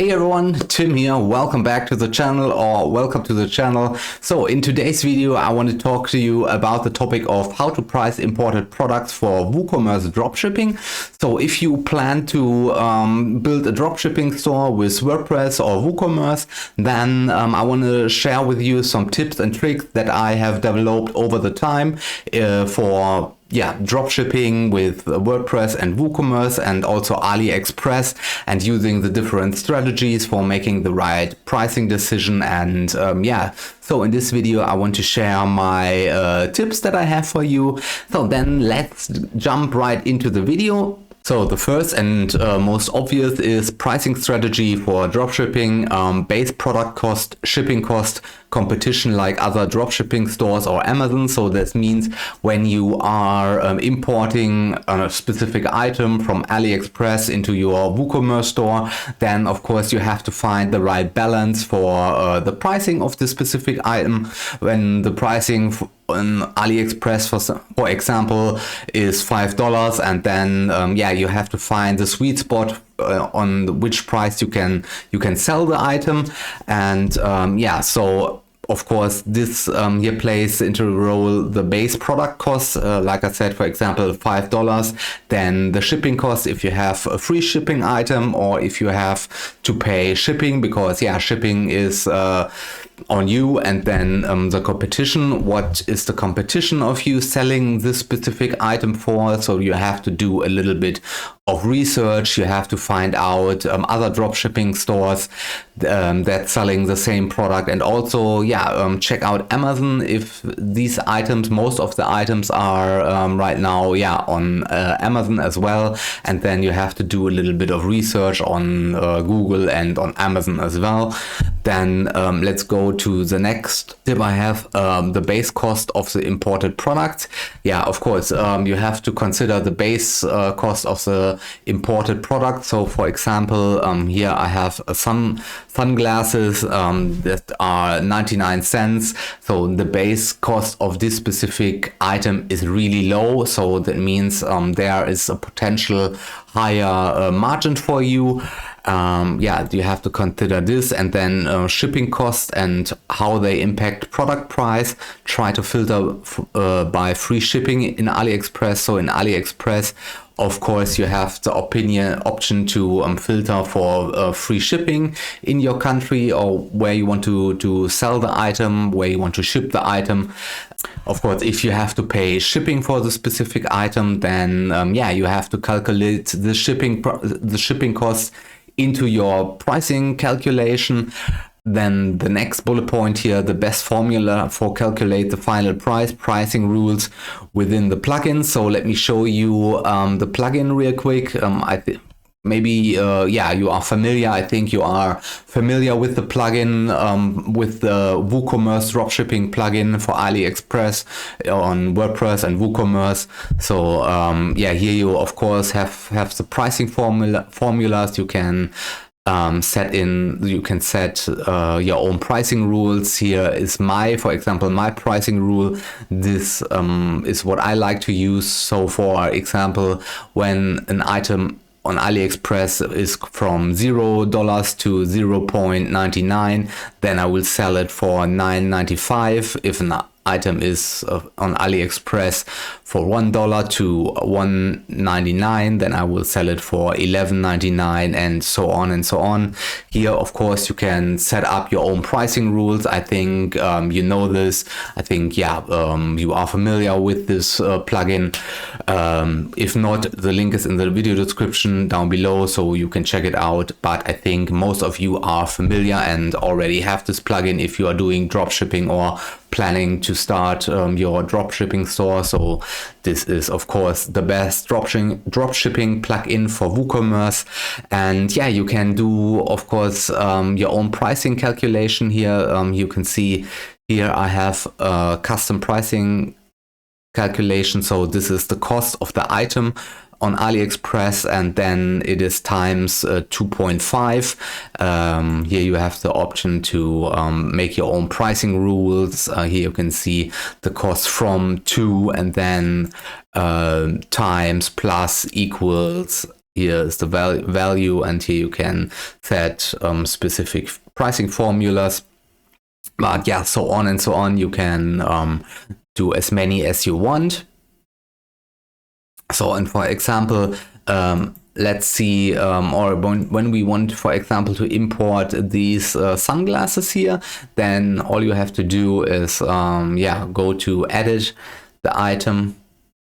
Hey everyone, Tim here. Welcome back to the channel, or welcome to the channel. So in today's video, I want to talk to you about the topic of how to price imported products for WooCommerce dropshipping. So if you plan to build a dropshipping store with WordPress or WooCommerce, then I want to share with you some tips and tricks that I have developed over the time for dropshipping with WordPress and WooCommerce and also Aliexpress, and using the different strategies for making the right pricing decision. And so in this video I want to share my tips that I have for you. So then let's jump right into the video. So the first and most obvious is pricing strategy for dropshipping, base product cost, shipping cost, competition like other dropshipping stores or Amazon. So this means when you are importing a specific item from Aliexpress into your WooCommerce store, then of course you have to find the right balance for the pricing of the specific item. When the pricing on Aliexpress, for example, is $5, and then you have to find the sweet spot on which price you can sell the item. And so of course this here plays into a role the base product costs, like I said, for example, $5. Then the shipping costs if you have a free shipping item, or if you have to pay shipping, because shipping is on you. And then the competition, what is the competition of you selling this specific item for? So you have to do a little bit of research. You have to find out other dropshipping stores that's selling the same product, and also check out Amazon if these items, most of the items are right now on Amazon as well. And then you have to do a little bit of research on Google and on Amazon as well. Then let's go to the next tip I have, the base cost of the imported product. Of course, you have to consider the base cost of the imported product. So for example, here I have sunglasses that are 99 cents. So the base cost of this specific item is really low. So that means there is a potential higher margin for you. You have to consider this. And then shipping costs and how they impact product price. Try to filter by free shipping in Aliexpress. So in Aliexpress, of course, you have the option to filter for free shipping in your country, or where you want to sell the item, where you want to ship the item. Of course, if you have to pay shipping for the specific item, then you have to calculate the shipping costs into your pricing calculation. Then the next bullet point here, the best formula for calculate the final pricing rules within the plugin. So let me show you the plugin real quick. You are familiar. I think you are familiar with the plugin, with the WooCommerce dropshipping plugin for Aliexpress on WordPress and WooCommerce. So here you of course have the pricing formulas. You can set your own pricing rules. Here is for example, my pricing rule. This is what I like to use. So for example, when an item on Aliexpress is from $0 to 0.99, then I will sell it for $9.95. If an item is on Aliexpress for $1 to $1.99, then I will sell it for $11.99, and so on and so on. Here, of course, you can set up your own pricing rules. I think you know this. I think you are familiar with this plugin. If not, the link is in the video description down below, so you can check it out. But I think most of you are familiar and already have this plugin if you are doing dropshipping or planning to start your dropshipping store. So this is of course the best dropshipping plugin for WooCommerce. And you can do of course your own pricing calculation here. You can see here I have a custom pricing calculation. So this is the cost of the item on Aliexpress, and then it is times 2.5. Here you have the option to make your own pricing rules. Here you can see the cost from to, and then times plus equals here is the value, and here you can set specific pricing formulas. But yeah, so on and so on. You can do as many as you want. So, and for example, let's see, or when we want, for example, to import these sunglasses here, then all you have to do is, go to edit the item,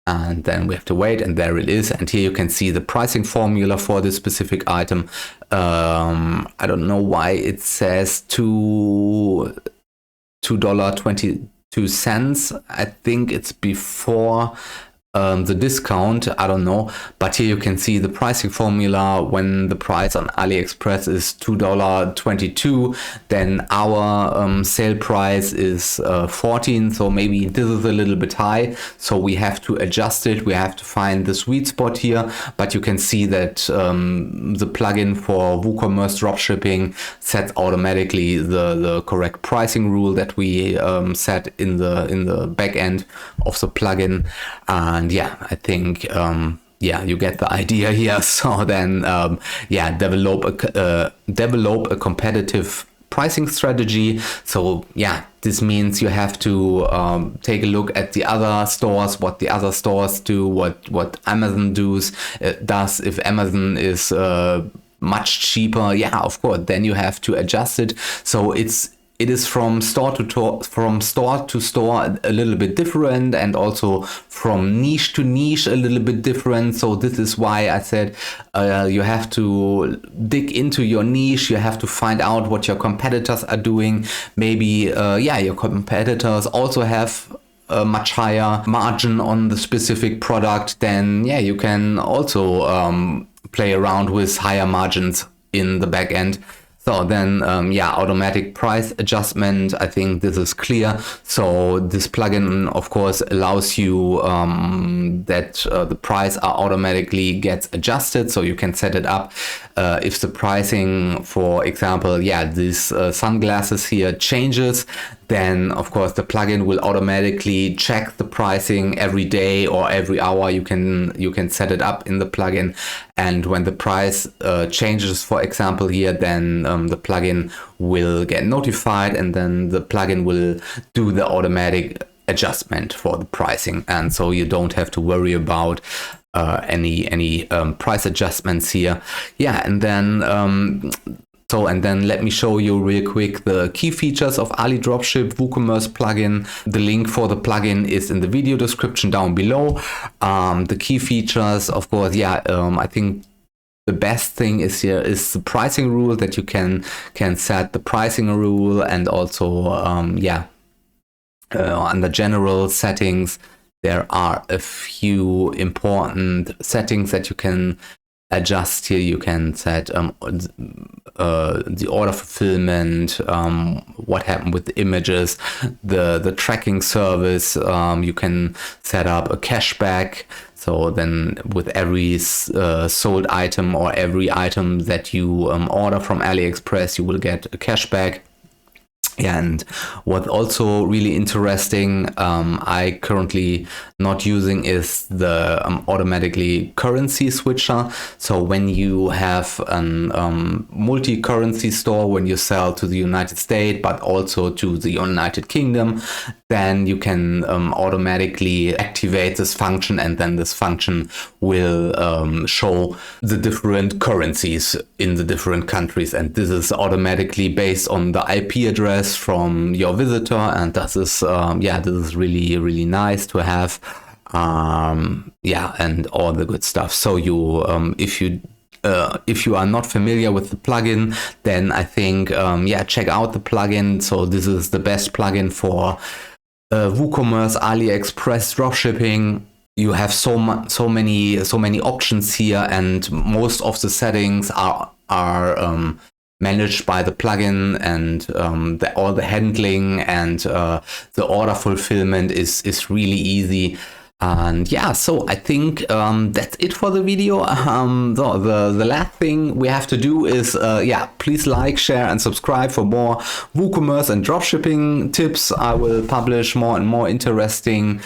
and then we have to wait, and there it is. And here you can see the pricing formula for this specific item. I don't know why it says $2.22. I think it's before the discount, I don't know, but here you can see the pricing formula. When the price on AliExpress is $2.22, then our sale price is 14. So maybe this is a little bit high, so we have to adjust it. We have to find the sweet spot here. But you can see that the plugin for WooCommerce Dropshipping sets automatically the correct pricing rule that we set in the back end of the plugin. And yeah, I think you get the idea here. So then develop a competitive pricing strategy. So yeah, this means you have to take a look at the other stores, what the other stores do, what Amazon does. If Amazon is much cheaper, yeah, of course, then you have to adjust it. So it is from store to store a little bit different, and also from niche to niche a little bit different. So this is why I said you have to dig into your niche. You have to find out what your competitors are doing. Maybe your competitors also have a much higher margin on the specific product. Then yeah, you can also play around with higher margins in the back end. So then, automatic price adjustment, I think this is clear. So this plugin, of course, allows you that the price automatically gets adjusted. So you can set it up if the pricing, for example, these sunglasses here changes, then of course the plugin will automatically check the pricing every day or every hour. You can set it up in the plugin, and when the price changes, for example here, then the plugin will get notified, and then the plugin will do the automatic adjustment for the pricing. And so you don't have to worry about any price adjustments here. And then let me show you real quick the key features of AliDropship WooCommerce plugin. The link for the plugin is in the video description down below. The key features, of course, I think the best thing is here is the pricing rule, that you can set the pricing rule, and also under general settings there are a few important settings that you can adjust here. You can set the order fulfillment, what happened with the images, the tracking service. You can set up a cashback. So then with every sold item or every item that you order from AliExpress, you will get a cashback. And what also really interesting, I currently not using, is the automatically currency switcher. So when you have a multi-currency store, when you sell to the United States but also to the United Kingdom, then you can automatically activate this function, and then this function will show the different currencies in the different countries. And this is automatically based on the IP address from your visitor, and this is really, really nice to have. And all the good stuff. So you if you are not familiar with the plugin, then I think check out the plugin. So this is the best plugin for WooCommerce, AliExpress dropshipping. You have so many options here, and most of the settings are managed by the plugin, and all the handling and the order fulfillment is really easy. And yeah, so I think that's it for the video. So the last thing we have to do is, yeah, please like, share, and subscribe for more WooCommerce and dropshipping tips. I will publish more and more interesting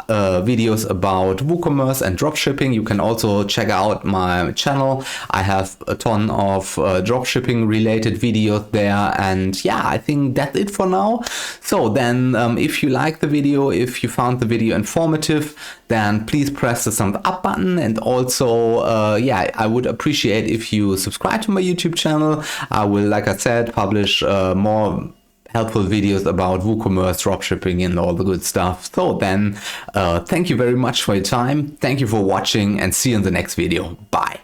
videos about WooCommerce and dropshipping. You can also check out my channel. I have a ton of dropshipping related videos there. And yeah, I think that's it for now. So then if you like the video, if you found the video informative, then please press the thumbs up button. And also, yeah, I would appreciate if you subscribe to my YouTube channel. I will, like I said, publish more helpful videos about WooCommerce, dropshipping, and all the good stuff. So then, thank you very much for your time. Thank you for watching, and see you in the next video. Bye.